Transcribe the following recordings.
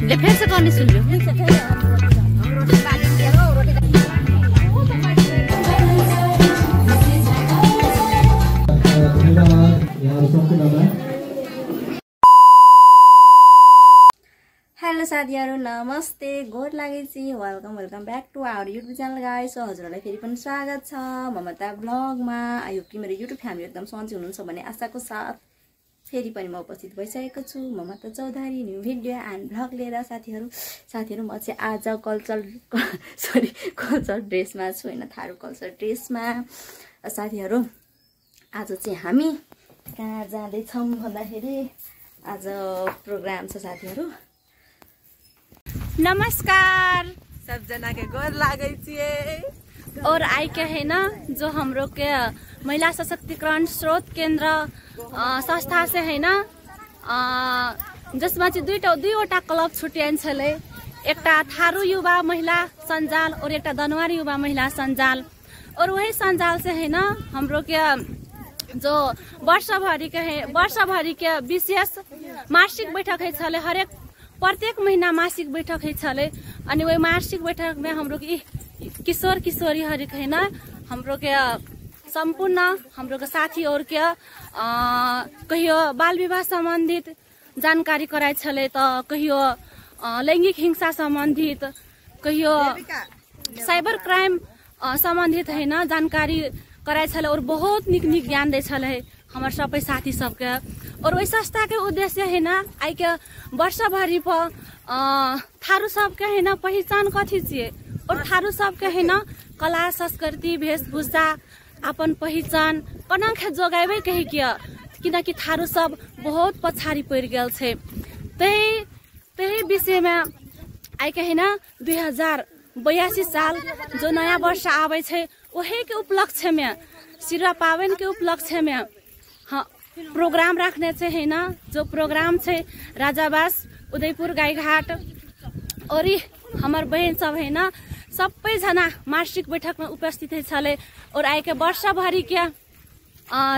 ले फिर से करनी सुन लो। हेलो साथीहरु नमस्ते गोड लागेछि welcome back to our YouTube channel guys. So हजुरहरुलाई फेरि पनि स्वागत छ ममता ब्लगमा। आई होप कि मेरो युट्युब फ्यामिली एकदम सन्चै हुनुहुन्छ भन्ने आशाको साथ फेरि पनि म उपस्थित भइसकेको छु Mamata Chaudhary new video and blog लिएर। साथीहरु म चाहिँ आज कल्चर ड्रेसमा छु हैन, थारू कल्चर ड्रेसमा। साथीहरु आज चाहिँ हामी कहाँ जाँदै छौं भन्दाखेरि आज प्रोग्राम छ साथीहरु। नमस्कार सब जना के गोर लागै छियै। और आई के है ना जो हमरो के महिला सशक्तिकरण स्रोत केन्द्र संस्था से है ना, जसमा चाहिँ दुईवटा क्लब छुट्याइन छले। एकटा थारू युवा महिला संजाल और एकटा दनवारी युवा महिला संजाल। और वही संजाल से है ना हमरो के जो वर्षभरि के विशेष मासिक बैठक है छले। हरेक प्रत्येक महीना मासिक बैठक है छले। अनि वही मासिक बैठक में हमरो के किशोर किशोरी हरि है ना हमरो के संपूर्ण हमरो के साथी और के कहियो बाल विवाह संबंधित जानकारी कराय छले, तो कहियो लैंगिक हिंसा संबंधित, कहियो साइबर क्राइम संबंधित है ना जानकारी कराय छले। और बहुत निक ज्ञान दे छले हमार सबै साथी सबके। और वही संस्था के उद्देश्य है ना आई के वर्षभरि पर थारू सबके है ना पहचान कथी छिए और थारू सबके है ना कला संस्कृति वेशभूषा अपन पहचान कनखे जोगाइबे कहि के, किनकि थारू सब बहुत पछाड़ी पड़ गेल छे। तही विषय में आई के है ना 2082 साल जो नया वर्ष आवे छे वही के उपलक्ष्य में सिरवा पावन के उपलक्ष्य में हाँ प्रोग्राम रखने से है ना। जो प्रोग्राम छे राजाबास उदयपुर गाईघाट और हमार बहन सब है ना सबै जना मासिक बैठक में उपस्थित है छले। और आई के वर्षभरि के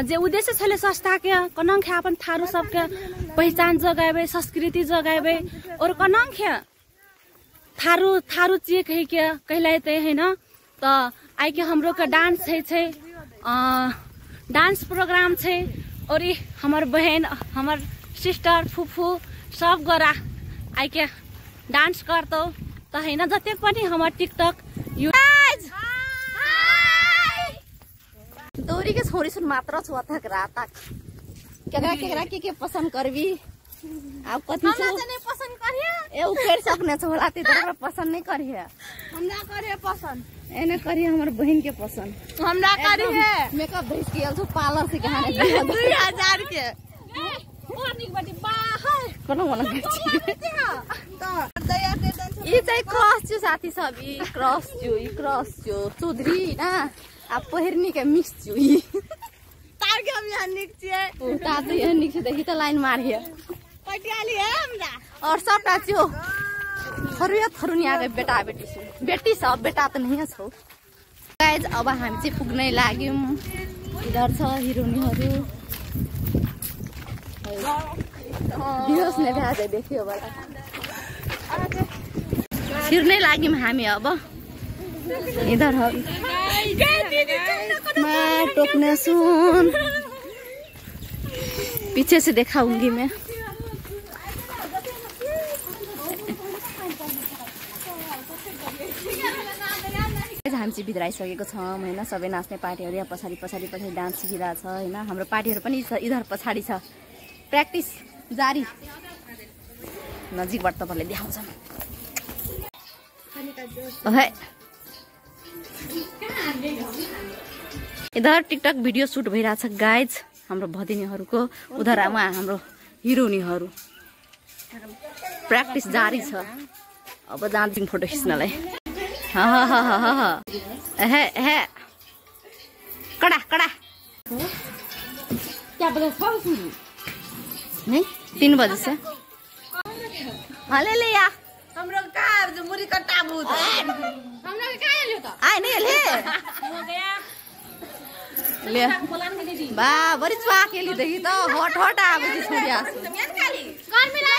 जे उद्देश्य छले संस्था के कनंखे अपन थारू सबके पहचान जगाबे, संस्कृति जगाबे। और कनंखे थारू चे कहि के कहलाते है ना। तो आई के हमरो के डांस है डांस प्रोग्राम छे। और हमार बहन हमार सिस्टर फुफू सब गोरा आई के डांस करतो तो है ना। जते पनि हमार टिकटक दौरी के छोरी सुन मात्र छ तक रात केकरा के पसंद करबी अब कथि छ नहीं पसंद करिए ए उखेर सकने छ होला ती तोरा पसंद नहीं करिए। हमरा करे पसंद एने करिए हमर बहन के पसंद हमरा करिए। मेकअप भेज के आल पार्लर से कहां 2000 के और निक बाटी बाहर कोनो बेची तो दया के दन ई चाहिँ क्रॉस छु साथी सब। ई क्रॉस छु चौधरी ना अब पहिरनी के मिक्स छु। ई तार के हम यहाँ निक छिए उता तो यहाँ निक देखि त लाइन मारिए पटियाली है हमरा। और सबटा छु थरुनी आगे बेटी सब बेटा त नहीं छौ। गाइज अब हामी चाहिँ पुग्नै लाग्यौं। इधर छ हिरोनीहरु दियोस् ने भ्याज देखियो होला छिर्नै लाग्यौं हामी। अब इधर हो मैं टोकने सुन पीछे से दिखाऊंगी मैं। हामी चाहिँ भित्र आइसकेको छौं हैन। सबै नाच्ने पार्टीहरु यहाँ पछाडी डान्स सिकिरहेछ हैन। हाम्रो पार्टीहरु पनि इधर पछाडी छ। प्र्याक्टिस जारी नजिकबाट तपाईले देखाउँछन्। इधर टिकटक भिडियो शूट भइराछ गाइज हाम्रो भदिनीहरुको। उधर उहाँ हाम्रो हिरोनीहरु प्र्याक्टिस जारी छ। अब जान्छौं फोटो खिच्नलाई। कड़ा क्या बजे नहीं 3 बजे से हले ले या हमरो कार जो मुरी कट्टा भूत हमरा के काहे लियो त आइ नहीं ले हो गया ले बा बरी चुआ के ली देखि त हट आबे छोडिया काल मिला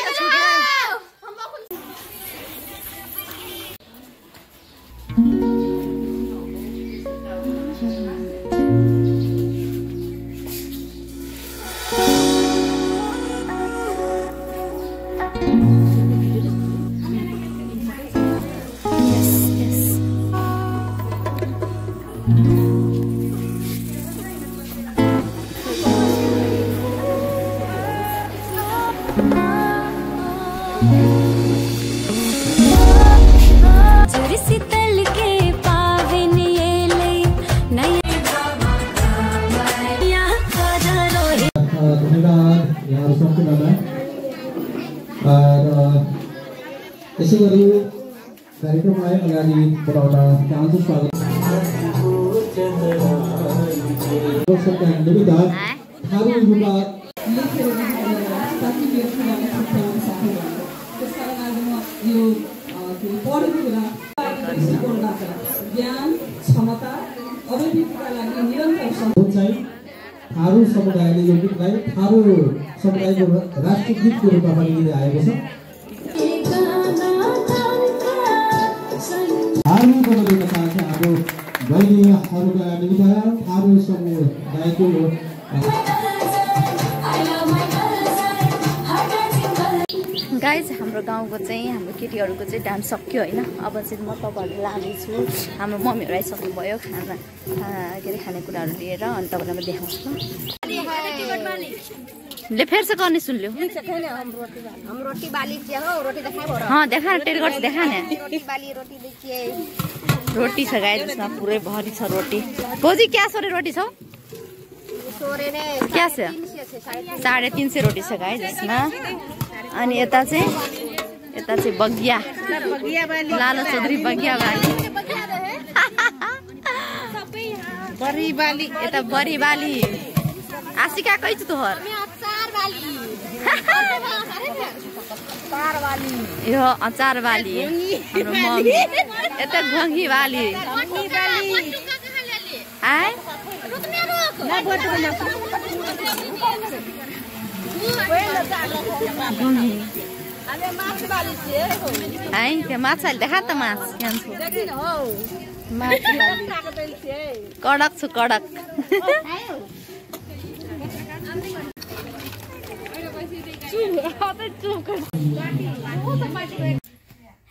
यहाँहरू सम्पूर्णमा र यसै गरी कार्यक्रमलाई अगाडि बढाउन चाहन्छु। स्वागत थारू युवा लेखेर कति व्यक्तिलाई छुट्याउन सकेन। त्यसकारण आज म यो पढेको कुरा दृष्टिकोणबाट ज्ञान क्षमता अभिवृद्धिका लागि निरन्तर चाहिँ थारू समुदायले यो गीतलाई थारू समुदायको राष्ट्रिय गीतको रूपमा पनि लिँदै आएको छ। थारू बनाउन चाहन्छ हाम्रो बहिनीहरूका निमित्त थारू समुदायको गाइज हाम्रो गाउँको चाहिँ हाम्रो केटीहरूको चाहिँ डान्स सक्यो होइन। अब चाहिँ म तपाईँहरूलाई लाँदैछु। हाम्रो मम्मीहरू आइसक्नु भयो खाना के अरे खानेकुराहरू लिएर, अनि तपाईँलाई म देखाउँछु ले फेरि से गर्ने सुन्ल्यो। देखा न टेल गर्छु, देखा न रोटी छ गाइज, यसमा पुरै भरि छ रोटी। भोजी क्या सोरे रोटी छ? क्या छ? 350 रोटी छ गाइज यसमा। अनि यता चाहिँ बगिया लालो चौधरी बगिया बाली यता बरी बाली आशिका कै छु तोहर यो अचार बाली हाम्रो मम्मी यता घंगी बाली आए आई त्यो माछाले देखा त माछ कडक छु कडक।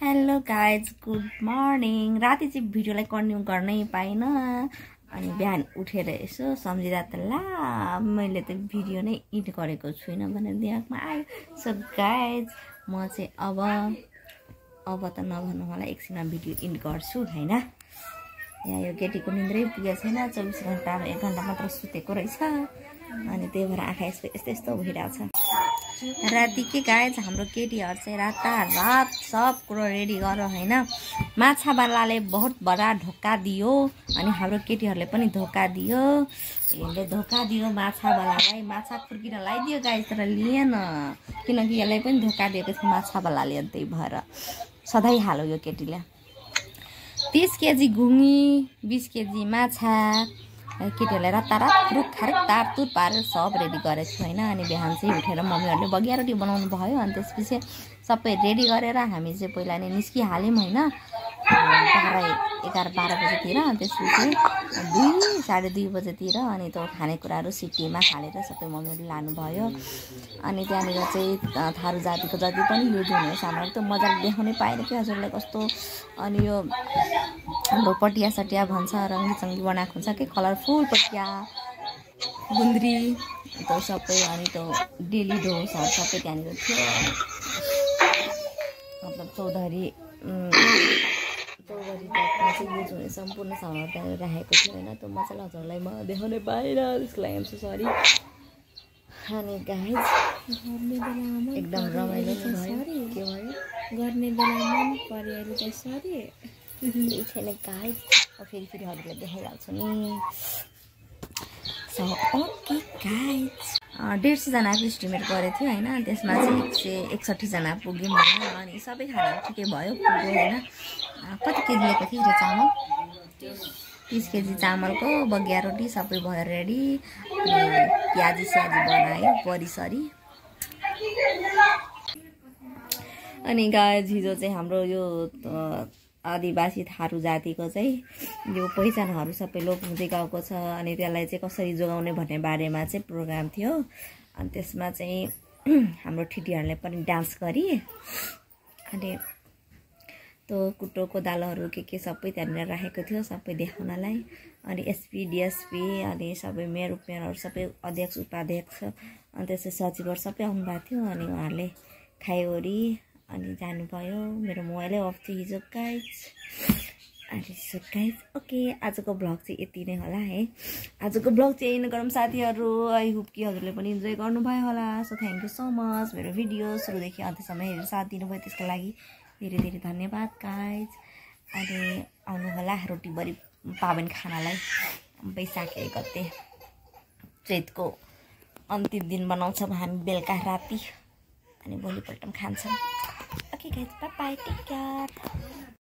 Hello guys, good morning. राति चाहिँ भिडियोलाई कन्टिन्यू गर्नै पाइनँ, अनि बिहान उठेर यसो सम्झिँदा त ला मैले त भिडियो नै एडिट गरेको छुइनँ भनेर दिमागमा आयो। सो गाइज म चाहिँ अब त नभन्नु मलाई एकछिनमा भिडियो एडिट गर्छु होइन। यहाँ यो केटीको निन्द्रै पुगेको छैन, 24 घन्टा 1 घन्टा मात्र सुतेको रहेछ, अनि त्यही भएर आँखा यस्तो भइरहेको छ। राति के गाइज हाम्रो केटीहरू चाहिँ रातारात सब कुरो रेडी गरेर होइन। माछावालाले बहुत बडा धोका दियो, अनि हाम्रो केटीहरूले पनि धोका दियो। यसले धोका दियो माछावालालाई, माछा खुर्किन लगाइदियो गाइज, तर लिएन किनकि यसलाई पनि धोका दिएको थियो माछावालाले। त्यही भएर सधैँ हाल्यो यो केटीले। 30 केजी घुङ्गी, 20 केजी माछा केटीहरूलाई रातारात रुख खारुक तारतुर पारेर सब रेडी गरेको छु होइन। अनि बिहान चाहिँ उठेर मम्मीहरूले बगिया रोटी बनाउनु भयो, अनि त्यसपछि सबै रेडी गरेर हामी चाहिँ पहिला नै निस्किहाल्यौँ होइन। 11-12 बजेतिर, त्यसपछि 2-2:30 बजेतिर अनि त्यो खानेकुराहरू सिटीमा हालेर सबै मम्मीहरूले लानुभयो। अनि त्यहाँनिर चाहिँ थारू जातिको जति पनि यो जुन हो सामानहरू त मजाले देखाउनै पाएन कि हजुरलाई कस्तो। अनि यो हाम्रो पटिया सटिया भन्छ, रङ्गी बनाएको हुन्छ कि कलरफुल पटिया गुन्द्री त्यो सबै, अनि त्यो डेली ढोसहरू सबै त्यहाँनिर थियो। मतलब चौधरी टाइपमा चाहिँ युज हुने सम्पूर्ण सामानहरू त्यहाँनिर राखेको थियो होइन। त्यो मजाले हजुरलाई म देखाउनै पाएन, त्यसको लागि एम सो सरी। अनि गाइज एकदम रमाइलो भयो। के भयो गर्ने बेला मन पऱ्यो त सरी छैन गाइज, फेरि हजुरलाई देखाइहाल्छु नि। सो ओके गाइज 150 जनाको इस्टिमेट गरेको थियो होइन। त्यसमा चाहिँ 161 जना पुग्यौँ होइन। अनि सबै खानाहरू ठिकै भयो, पुग्यो होइन। कति केजी लिएको थियो त्यो चामल? 30 केजी चामलको बगिया रोटी सबै भयो रेडी। अनि प्याजी स्याजी बनायो परिसरी। अनि गाइज हिजो चाहिँ हाम्रो यो आदिवासी थारू जातिको चाहिँ यो पहिचानहरू सबै लोप हुँदै गएको छ, अनि त्यसलाई चाहिँ कसरी जोगाउने भन्ने बारेमा चाहिँ प्रोग्राम थियो। अनि त्यसमा चाहिँ हाम्रो ठिटीहरूले पनि डान्स गरे। अनि त्यो कुटो कोदालोहरू के सबै त्यहाँनिर राखेको थियो सबै देखाउनलाई। अनि एसपी डिएसपी अनि सबै मेयर उपमेयरहरू सबै अध्यक्ष उपाध्यक्ष अनि त्यसै सचिवहरू सबै आउनुभएको थियो। अनि उहाँहरूले खायोरी अनि जानुभयो। मेरो मोबाइलै अफ थियो हिजो गाइज। अनि सो गाइज ओके आजको ब्लग चाहिँ यति नै होला है आजको ब्लग चाहिँ एन्ड गरौँ साथीहरू आई होप कि हजुरले पनि इन्जोय गर्नुभयो होला so thank you so much मेरो भिडियो सुरुदेखि अन्त्यसम्म हेरेर साथ दिनुभयो त्यसको लागि धेरै धेरै धन्यवाद गाइज अनि आउनु होला रोटीबरी पाबन खानालाई बैशाख 1 गते चैतको अन्तिम दिन बनाउँछौँ हामी बेलुका राति अनि भोलिपल्ट पनि खान्छौँ okay guys bye bye take care